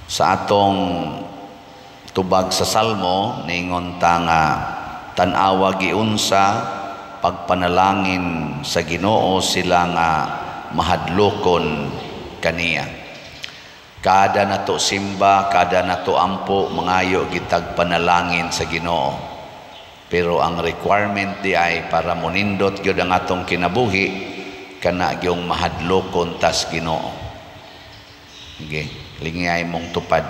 Sa atong tubag sa Salmo ningon ta nga tan-awa giunsa pagpanalangin sa Ginoo sila nga mahadlokon kaniya. Kada nato simba, kada nato ampo mangayo gitag panalangin sa Ginoo. Pero ang requirement di ay para monindot gyud ang atong kinabuhi kana gyung mahadlokon tas Ginoo. Okay, lingay mong tupad.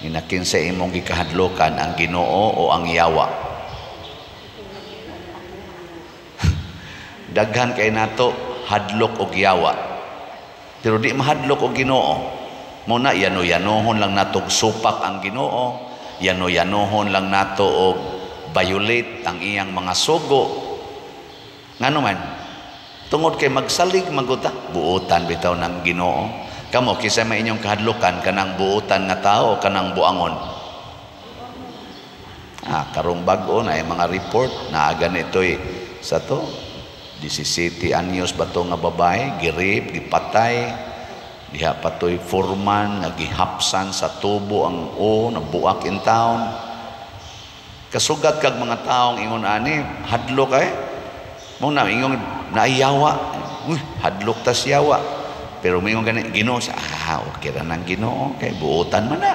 Inakin sa imong gikahadlokan ang Ginoo o ang yawa. Daghan kay nato hadlok og yawa. Pero di mahadlok og Ginoo. Muna yano-yanohon lang natog supak ang Ginoo, yano-yanohon lang nato og violate ang iyang mga sugo. Ngano man? Tungod kay magsalig maguta, buutan bitaw ng Ginoo. Kamo kisa may inyong kahadlokan kanang buutan nga tao kanang buangon. Karong bag-o na mga report na ganito'y sa to 17 anyos ba to nga babae girip, gipatay. Diha patoy foreman nagihapsan sa tubo ang nabuak in town. Kasugat kag mga taong ingon ani hadlok kay mo na ingon naiyawa. Hadlok tas yawa. Pero mingon gani Ginoo sa okay ra nang Ginoo kay buotan man na.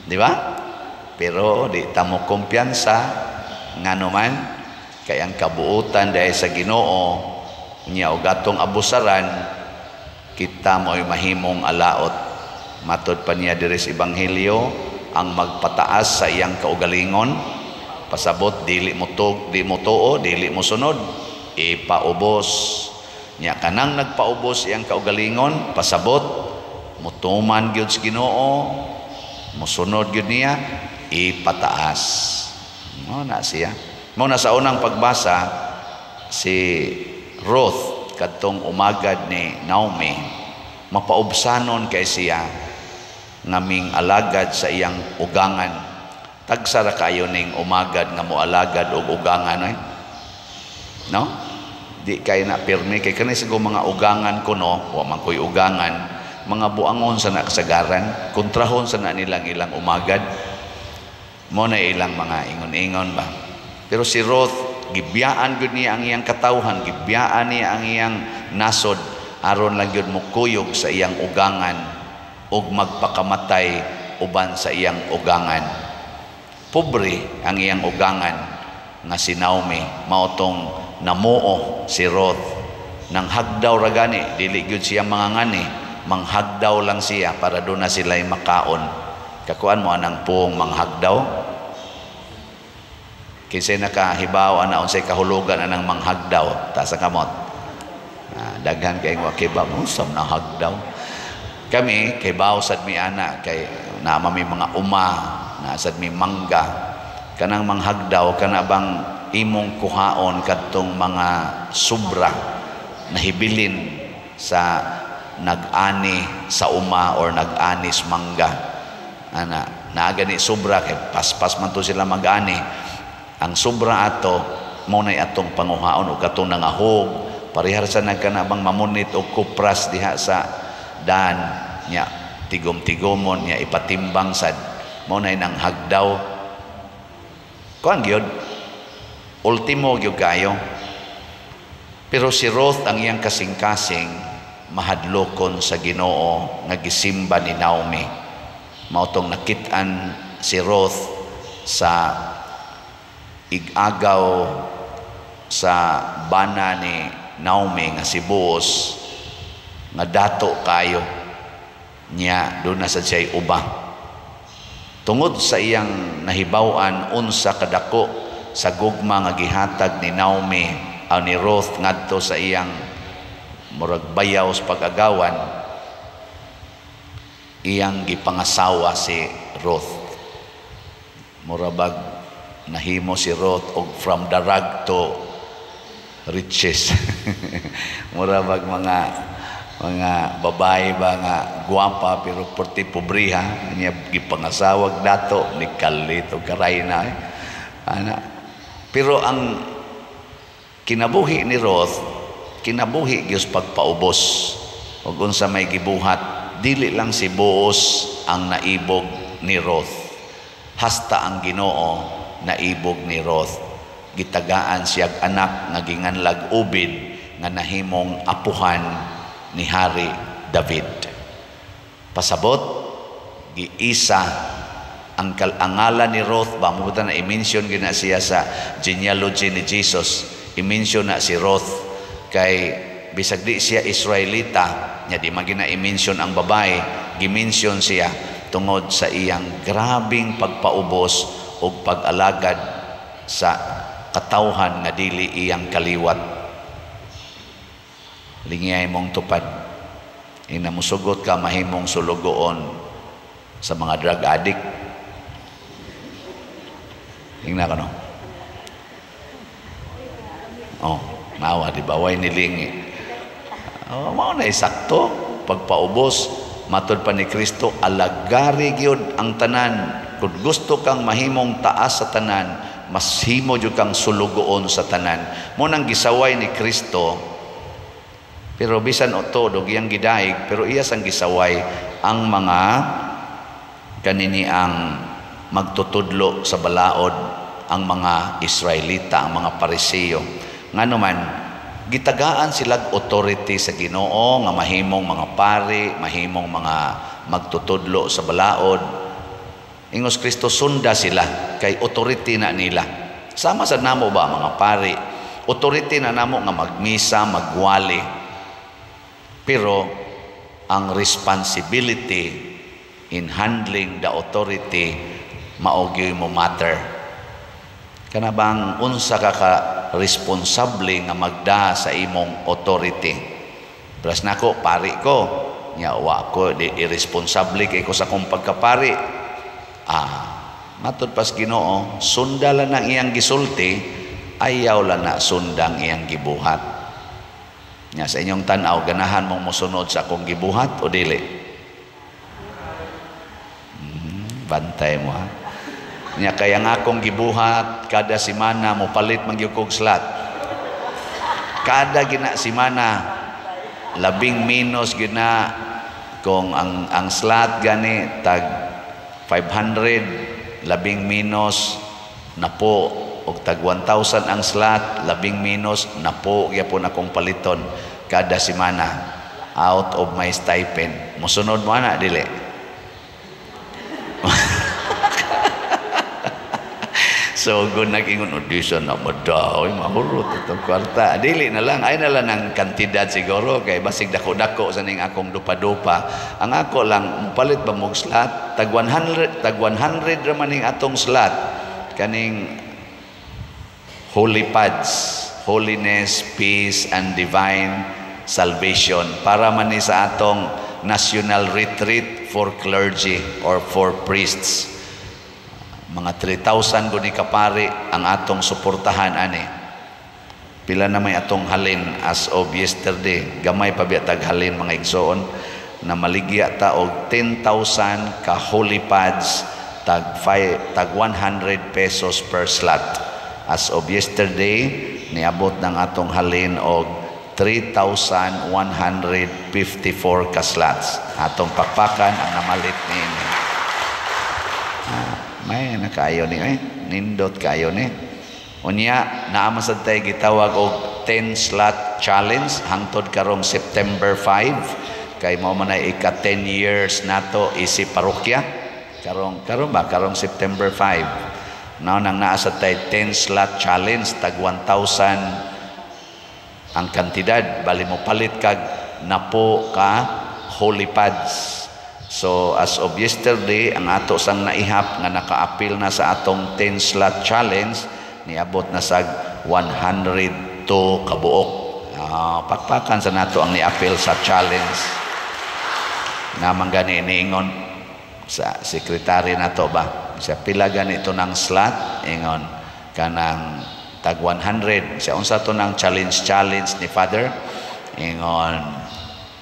Di ba? Pero di ta mo kumpiyansa ngano man kay ang kabuutan dahil sa Ginoo nya og atong abusaran kita mo'y mahimong alaot. Matod pa niya diri sa Ebanghelyo, ang magpataas sa iyang kaugalingon, pasabot dili mo tuo, dili mo sunod, ipaubos. Nya kanang nagpaubos iyang kaugalingon, pasabot, mutuman gyud sa Ginoo, musunod gyud niya, ipataas. Na siya. Muna sa unang pagbasa, si Ruth, kadtong umagad ni Naomi, mapaubsanon kay siya ngaming alagad sa iyang ugangan. Tagsara kayo ning umagad nga moalagad og ugangan no? Di kay na pirmi kay kanay siguro mga ugangan kuno, wa man koy ugangan, mga buangon sa nakasagaran, kontrahon sa na nilang ilang umagad. Mo na ilang mga ingon-ingon ba. Pero si Ruth gibiyaan gyud niya ang iyang katawhan, gibiyaan niya ang iyang nasod aron lang gyud mukuyog sa iyang ugangan ug magpakamatay uban sa iyang ugangan. Pobre ang iyang ugangan nga si Naomi, maotong namuo si Ruth nang hagdaw ra gani, dili gyud siya mangangani, manghagdaw lang siya para do na sila'y makaon. Kakuan mo anang puong manghagdaw? Kinsay nakahibaw ana unsay kahulugan anang manghagdaw ta sa kamot. Daghan kay wakiba mo sam na hagdaw. Kami kay baw sad mi ana kay nama mi mga uma na sad mi mangga. Kanang manghagdaw kana bang imong kuhaon kadtong mga sobra na hibilin sa nag-ani sa uma or nag-anis mangga. Ana naagani sobra kay paspas man to sila mag-ani. Ang sobra ato mo na atong panguhaon o katong nangahog parihar sa nagkanabang mamunit o kupras diha sa daan nya tigom-tigomon nya ipatimbang sad mo na nang hagdaw kuan gyud ultimo gyud kayo. Pero si Ruth ang iyang kasing-kasing mahadlokon sa Ginoo nga gisimba ni Naomi. Mautong nakit-an si Ruth sa igagaw sa bana ni Naomi nga si Boaz nga dato kayo niya doon na sa siya'y uba. Tungod sa iyang nahibawan unsa kadako sa gugma nga gihatag ni Naomi o ni Ruth ngadto sa iyang murag bayaw sa pag-agawan, iyang gipangasawa si Ruth. Murabag nahimo si Ruth og from the rag to riches. Murabag mga babae ba nga guwapa pero porti pobriha niya gipangasawag dato ni kalito karay na ana. Pero ang kinabuhi ni Ruth kinabuhi gyud pagpaubos ug unsa may gibuhat dili lang si Boaz ang naibog ni Ruth, hasta ang Ginoo naibog ni Ruth. Gitagaan siyag anak nga ginganlag Obed nga nahimong apuhan ni Hari David. Pasabot giisa ang ngalan ni Ruth ba mo na i-mention gina siya sa genealogy ni Jesus. I-mention na si Ruth kay bisag di siya Israelita nya di magina i-mention ang babae, gi-mention siya tungod sa iyang grabing pagpaubos o pag-alagad sa katawhan nga dili iyang kaliwat. Lingiyay mong tupad. Inamusugot ka mahimong sulugoon sa mga drug addict. Hingna ka no? Oh, nawa di ba? Way nilingi. Oh, mao na isakto. Pagpaubos, matod pa ni Kristo, alagari gyud ang tanan. Kung gusto kang mahimong taas sa tanan, mas himo jud kang sulugoon sa tanan. Mo nang gisaway ni Kristo, pero bisan oto dog iyang gidaig, pero iya sang gisaway ang mga kanini ang magtutudlo sa balaod, ang mga Israelita, ang mga Pariseo. Ngano man, gitagaan silag authority sa Ginoo nga mahimong mga pari, mahimong mga magtutudlo sa balaod. Ingos Kristo, sunda sila kay authority na nila. Sama sa namo ba mga pari, authority na namo nga magmisa, magwali. Pero ang responsibility in handling the authority maogyoy mo matter. Kana bang unsa ka responsable nga magda sa imong authority? Plus nako pari ko, nya wa ko di irresponsable kay ko sa kong pagkapari. Matod pas Ginoo, sundalan ang iyang gisulti, ayaw lang na sundang iyang gibuhat. Nya sa inyong tan-aw, ganahan mong mosunod sa akong gibuhat o dili? Bantay mo ha. Nya kaya nga akong gibuhat kada semana mo palit magyud kog slot. Kada gina semana 10 minus gina kung ang slot gani tag 500, 10 minus na po og tag 1,000 ang slot, 10 minus na po gyapon akong paliton kada semana out of my stipend. Mosunod mo ana dili? So, kung nag-ingon audition na madaw, mahurot itong kwarta. Dili na lang, ay na lang ang kantidad siguro, kay basig dako-dako sa ning akong dupa-dupa. Ang ako lang, palit ba mong slot? Tag 100 raman ning atong slot. Kaning holy pads, holiness, peace, and divine salvation. Para man ni sa atong national retreat for clergy or for priests. Mga 3,000 guni kapari ang atong suportahan ani. Pila na may atong halin as of yesterday. Gamay pa biya tag halin mga igsoon na maligya ta og 10,000 ka holy pads tag 100 pesos per slot. As of yesterday, niabot ng atong halin og 3,154 ka slots. Atong pakpakan ang namalit niini. May nakayo ni nindot kayo ni. Unya naama sad tay gitawag og 10 slot challenge hangtod karong September 5 kay mao man ay ika 10 years nato isip parokya. Karong September 5. Now nang naa sad tay 10 slot challenge tag 1,000 ang kantidad bali mo palit kag napo ka holy pads. So as of yesterday, ang ato sang naihap nga naka-appeal na sa atong 10 slot challenge, niabot na sa 102 kabuok. Pakpakan sa nato ang ni-appeal sa challenge. Namang gani niingon sa sekretary nato ba? Siya pila ganito ng slot, ingon kanang tag 100. Siya unsa to ng challenge ni Father? Ingon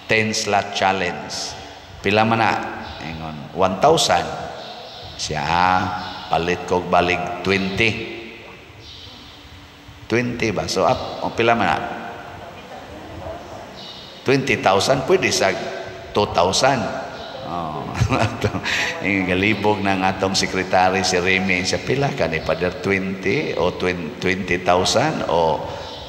10 slot challenge. Pila man na, ingon 1,000. Siya palit kog balig 20 ba? So up, pila man na 20,000 pwede sa 2,000. galibog ng atong sekretary si Remy, siya pila ka ni Father 20 o 20,000 o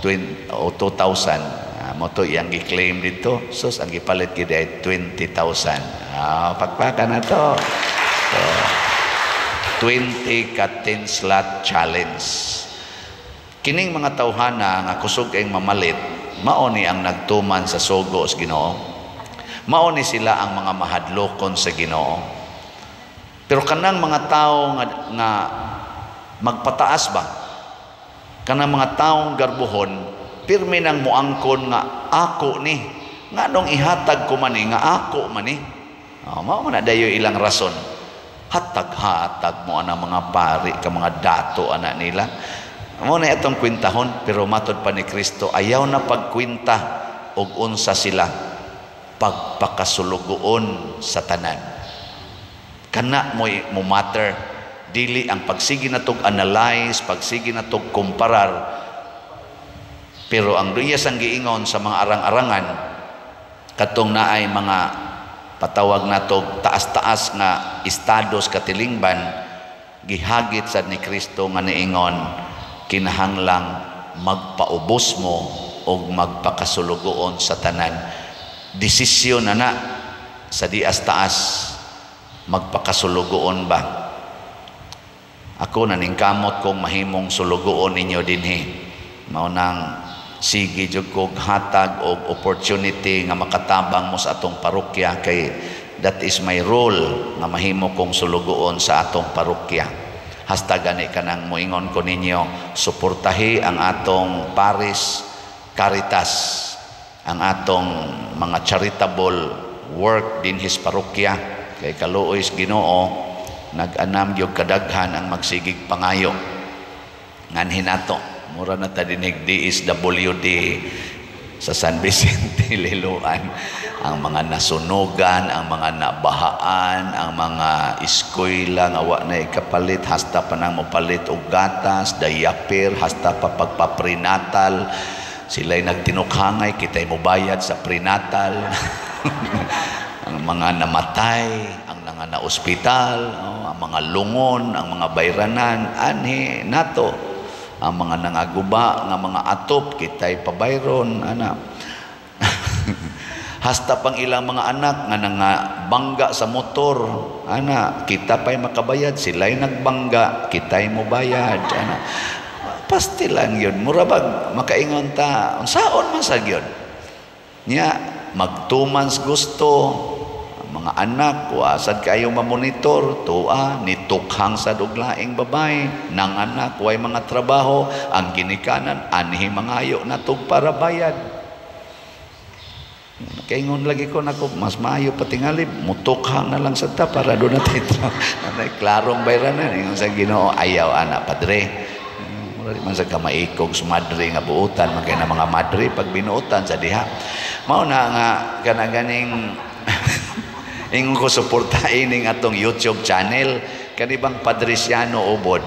2,000. Mo to iyang gi-claim dito. Sus, ang gipalit gid ay 20,000. Pagpaka na to. So, 20 ka 10 slot challenge. Kining mga tawhana nga kusog kayong mamalit, mao ni ang nagtuman sa sugo sa Ginoo. Mao ni sila ang mga mahadlokon sa Ginoo. Pero kanang mga tao nga magpataas ba? Kanang mga taong garbuhon, pirmi nang muangkon nga ako ni. Nga nung ihatag ko man nga ako man ni. Mao man dayo ilang rason. Hatag-hatag mo ana mga pari ka mga dato ana nila. Mao na itong kwintahon, pero matod pa ni Kristo ayaw na pagkwinta og unsa sila pagpakasulugoon sa tanan. Kana mo matter, dili ang pagsigi natog analyze, pagsigi natog kumparar. Pero ang duyas ang giingon sa mga arang-arangan katong naay mga patawag natog taas-taas nga estados katilingban, gihagit sad ni Kristo nga niingon kinahanglang magpaubos mo o magpakasulugoon sa tanan. Desisyon na sa dias taas, magpakasulugoon ba? Ako naningkamot kong mahimong sulugoon ninyo dinhi. Mao nang sige jud kog hatag og opportunity nga makatabang mo sa atong parokya, kay that is my role nga mahimo kong sulugoon sa atong parokya. Hasta gani kanang moingon ko ninyo, suportahi ang atong Paris Caritas, ang atong mga charitable work din his parokya, kay kaluoy sa Ginoo nag-anam gyud kadaghan ang magsigig pangayo nganhin nato. Mura na ta dinig DSWD sa San Vicente Liloan, ang mga nasunugan, ang mga nabahaan, ang mga eskwela nga wa na ikapalit, hasta pa nang mopalit og gatas, diaper, hasta pa pagpaprenatal. Sila'y nagtinukhangay, kita'y mobayad sa prenatal. Ang mga namatay, ang mga na-ospital, ang mga lungon, ang mga bayranan, anhi nato. Ang mga nangaguba, nga mga atop, kita'y pabayron, anak. Hasta pang ilang mga anak nga nangabangga sa motor, anak, kita pa'y makabayad, sila'y nagbangga, kita'y mobayad, anak. Pastilan yun, murabag, makaingon ta, saon masag yun. Nya, magtumans gusto, mga anak, wasad kayo mamonitor, tuwa, nitukhang sa duglaing babay, nang anak, way mga trabaho, ang ginikanan, anhi mangayo na tug para bayad. Kaingon lagi ko nako, mas maayo patingalib, mutukhang na lang sa ta para doon natin ito. Klarong bayranan, yung sa Ginoo, ayaw anak, padre. Man sa kamaikog sumadri nga buutan, magkaya na mga madri, pag binuutan sa diha. Mao na nga, kanaganing ingon ko suportahin ning atong YouTube channel kanibang Padresiano Ubod.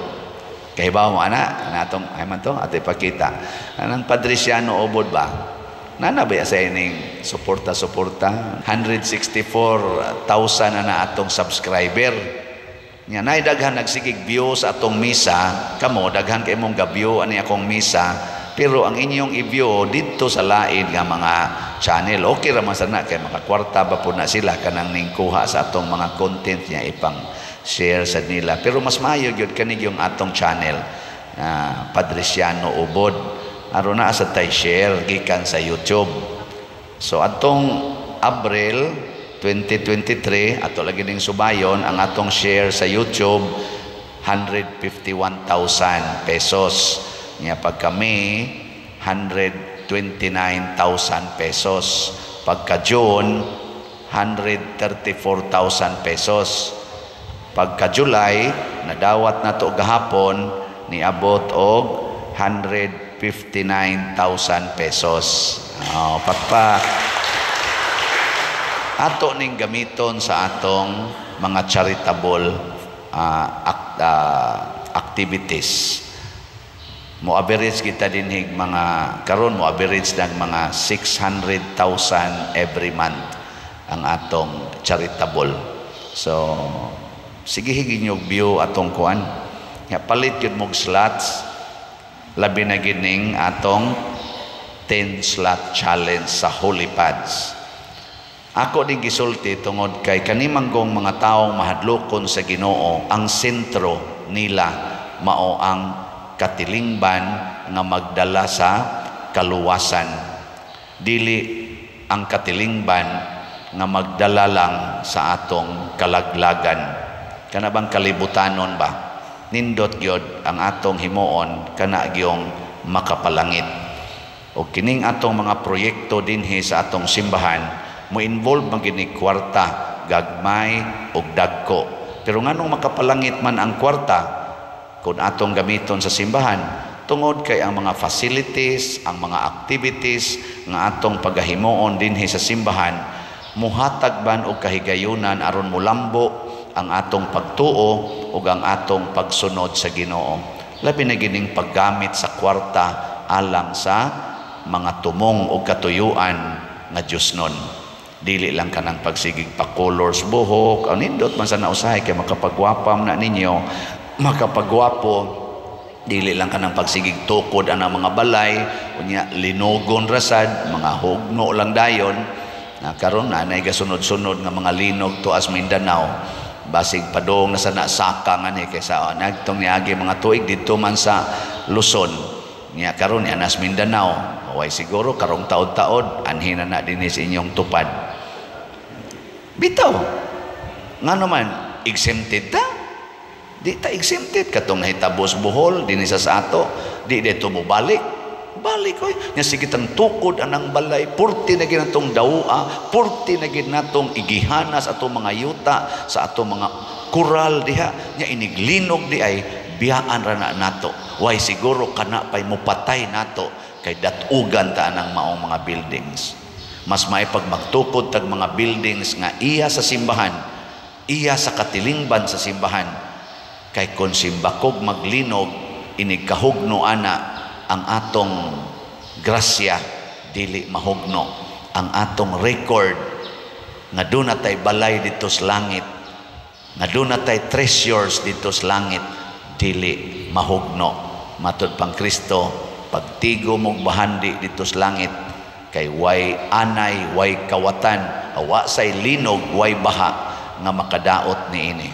Kay ba mo ana atong ay man to ate pakita. Anang Padresiano Ubod ba? Nana ba sa ining suporta 164,000 na atong subscriber. Nya nay daghan nagsigig view sa atong misa, kamo daghan kay imong ga-view ani akong misa. Pero ang inyong i-view dito sa lain nga mga channel, okay ra man sana kay makakwarta ba po na sila kanang ningkuha sa atong mga content niya ipang share sa nila. Pero mas maayo gyud kani yung atong channel, Padresiano Ubod. Aron na sa tay share gikan sa YouTube. So atong Abril 2023 ato lagi ning subayon ang atong share sa YouTube 151,000 pesos. Nya pagka May 129,000 pesos, pagka June 134,000 pesos, pagka July nadawat na to gahapon niabot og 159,000 pesos. Pagpa ato ning gamiton sa atong mga charitable activities. Mo average kita dinhig mga karon mo average ng mga 600,000 every month ang atong charitable. So sige higin yung view atong kuan. Nga palit yun mong slots. Labi na gining atong 10 slot challenge sa Holy Pads. Ako din gisulti tungod kay kanimanggong mga taong mahadlokon sa Ginoo, ang sentro nila mao ang katilingban nga magdala sa kaluwasan. Dili ang katilingban nga magdala lang sa atong kalaglagan. Kana bang kalibutanon ba? Nindot gyud ang atong himuon kana gyung makapalangit. O kining atong mga proyekto dinhi sa atong simbahan mo involve man gini kwarta, gagmay ug dagko. Pero nganong makapalangit man ang kwarta kung atong gamiton sa simbahan tungod kay ang mga facilities, ang mga activities nga atong pagahimuon dinhi sa simbahan muhatag ban og kahigayunan aron mulambo ang atong pagtuo ug ang atong pagsunod sa Ginoo. Labi na gining paggamit sa kwarta alang sa mga tumong o katuyuan nga Diyos nun. Dili lang ka ng pagsigig pa colors buhok, ang nindot man sa nausahay kay makapagwapam na ninyo, makapagwapo, dili lang ka ng pagsigig tukod ang mga balay, unya linogon rasad, mga hugno lang dayon, na karon na gasunod-sunod nga mga linog tuas Mindanao, basig padong na sa nasaka nga ni kaysa nagtong niagi mga tuig dito man sa Luzon, niya karon ni anas Mindanao. Way siguro karong taod-taod anhin na din sa inyong tupad. Bitaw. Nga naman exempted ta? Di ta exempted katong nahitabos Bohol dinhi sa ato. Di dito mo balik. Balik oy. Nya sige tang tukod anang balay, purti na ginatong dawua, purti na ginatong igihana sa atong mga yuta, sa atong mga kural diha, nya iniglinog di ay biyaan ra na nato. Way siguro kana pay mupatay nato kay datugan ta ng maong mga buildings. Mas may pagmagtukod tag mga buildings nga iya sa simbahan, iya sa katilingban sa simbahan. Kay kung simbakog maglinog, inigkahugno ana ang atong grasya, dili mahugno. Ang atong record nga doon natay balay dito sa langit, nga doon natay treasures dito sa langit, dili mahugno. Matod pang Kristo, pagtigo mong bahandi dito sa langit kay way anay, way kawatan, awa say linog, way baha nga makadaot niini.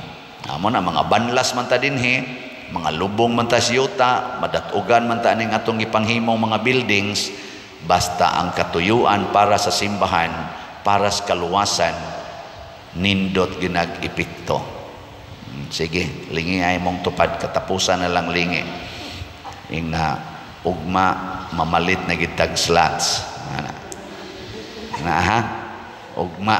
Amo na mga banlas man ta dinhi, mga lubong man ta siyota, madatugan man ta ning atong ipanghimong mga buildings, basta ang katuyuan para sa simbahan, para sa kaluwasan, nindot ginag-epekto. Sige, lingi ay mong tupad, katapusan na lang lingi. Ina ugma mamalit na gitag slots na ha ugma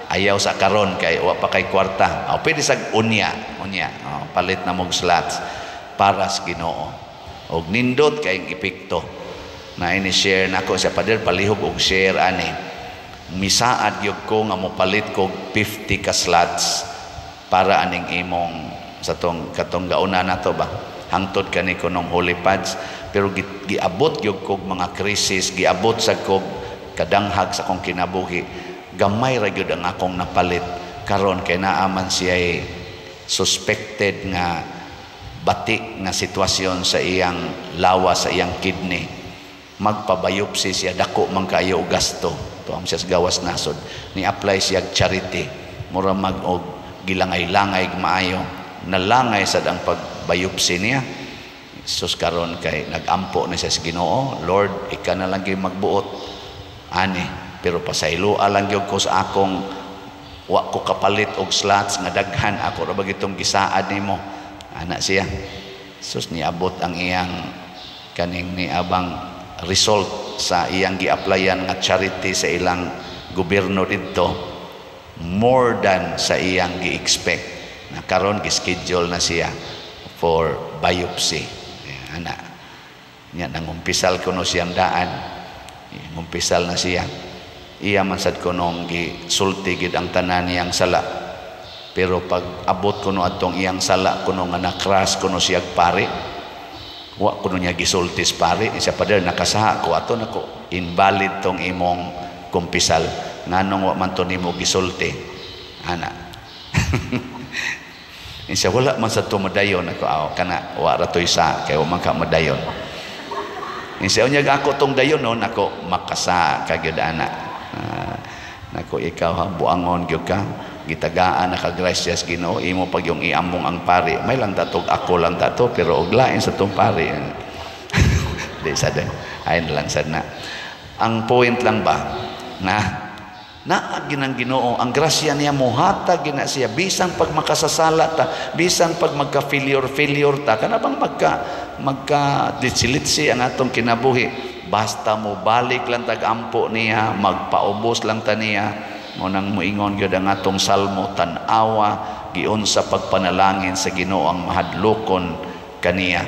ayaw sa karon kay wa pa kay kwarta pwede sag unya palit na mog slots para sa Ginoo og nindot kay epekto na ini-share nako sa pader palihog og share ani misaad gyud ko nga mopalit ko 50 ka slots para aning imong sa tong katong gauna nato ba hangtod kani kunong Holy Pads. Pero giabot gyud kog mga krisis, giabot sa kog kadanghag sa kong kinabuhi, gamay ra gyud ang akong napalit karon kay naa man siya suspected nga batik nga sitwasyon sa iyang lawas, sa iyang kidney. Magpabayopsi siya, dako man kayo og gasto to am siya gawas nasod, ni apply siya charity, mura mag-og gilangay-langay maayo, nalangay sad ang pagbayopsi niya. Sus karon kay nagampo na siya sa Ginoo, Lord, ika na lang gyud magbuot ani, pero pasayloa lang gyud ko sa akong wa ko kapalit og slots nga daghan, ako ra ba gitong gisaad nimo ana siya. Sus niabot ang iyang kaning niabang result sa iyang gi-applyan nga charity sa ilang gobyerno didto, more than sa iyang gi-expect. Na karon gi-schedule na siya for biopsy. Ana nya nangumpisal kuno siyang daan, ngumpisal na siya, iya man sad kunong gisulti gid ang tanan niyang sala, pero pag abot kuno atong iyang sala kuno nga nakras kuno siya pare, wa kuno niya gisultis pare, isa pa der nakasaha ko ato nako invalid tong imong kumpisal, nganong wa man to nimo gisulti ana. Insya wala man sa tumadayon ako kana wa ra toy sa kay wa man ka madayon. Insya unya ako tong dayon no nako makasa kagyud ana. Nako ikaw ha buangon gyud ka gitagaan na ka gracias Ginoo imo pag yung iamong ang pari may lang tatog ako lang tato pero og lain sa tong pari. Di sada ayon lang sad na. Ang point lang ba na ginang Ginoo ang grasya niya mohatag gina siya bisan pag makasasala ta bisan pag magka-failure ta kana bang magka ditsilitsi ang atong kinabuhi basta mo balik lang tag-ampo niya magpaubos lang ta niya mo nang moingon gyud ang atong salmo tan-awa giun sa pagpanalangin sa Ginoo ang mahadlokon kaniya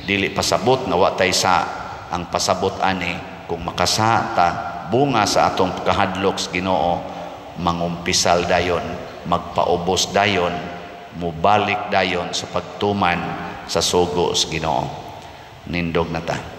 dili pasabot nga wa tay sa ang pasabot ani kung makasata bunga sa atong kahadlok sa Ginoo mangumpisal dayon magpaubos dayon mubalik dayon sa pagtuman sa sugo sa Ginoo nindog na ta.